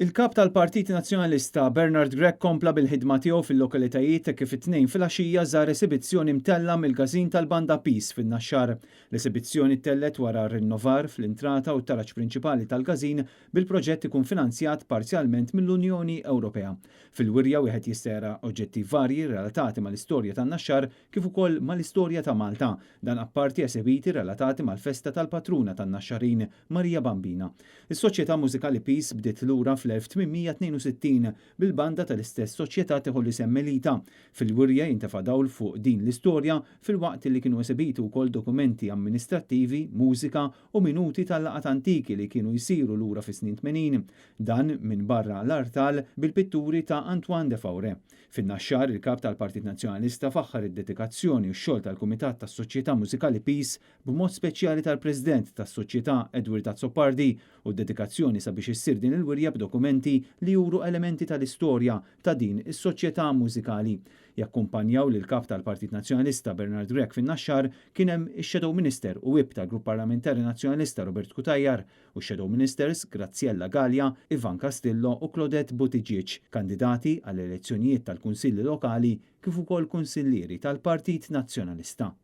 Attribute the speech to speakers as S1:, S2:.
S1: Il-kap tal-Partit Nazzjonalista Bernard Gregg kompla bil-ħidma tiegħu fil-lokalitajiet kif it-tnejn fil-għaxija żar esibizzjoni mtella mill-gażin tal-Banda Peace fin-Naxxar. L-esibizzjoni tellet wara rinnovar fl-intrata u t-taraġġ prinċipali tal-gażin bil-proġett ikun finanzjat parzjalment mill-Unjoni Ewropea. Fil-wirja wieħed jistera oġġetti varji relatati mal-istorja tan-Naxxar kif ukoll mal-istorja ta' Malta, dan apparti esibiti relatati mal-festa tal-patruna tan-Naxxarin Marija Bambina. Is-Soċjetà Mużikali Peace bdiet lura fl-1862 bil-banda tal-istess soċjetà tieħu l-isem Melita. Fil-wirja jintefa' dawl fuq din l-istorja fil-waqt li kienu esibiti wkoll dokumenti amministrattivi, mużika u minuti tal-laqat antiki li kienu jsiru lura fis-snin 80. Dan minn barra l-artal bil-pitturi ta' Antoine de Faure. Fin-Naxxar il-kap tal-Partit Nazzjonalista faħħar id-dedikazzjoni u x-xogħol tal-Kumitat tas-Soċjetà Mużikali Peace b'mod speċjali tal-President tas-Soċjetà Edward Azzopardi u d-dedikazzjoni sabiex issir din il-wirja b'dokumenti li juru elementi tal-istorja ta' din is-soċjetà mużikali. Jakkumpanjaw lil kap tal-Partit Nazzjonalista Bernard Gregg fin-Naxxar kien hemm ix-Shadow Minister u wib tal-Grupp Parlamentari Nazzjonalista Robert Kutajjar u Shadow Ministers Graziella Gallia, Ivan Castillo u Claudette Buttigieg, kandidati għall-elezzjonijiet tal-Kunsilli Lokali kif ukoll kunsillieri tal-Partit Nazzjonalista.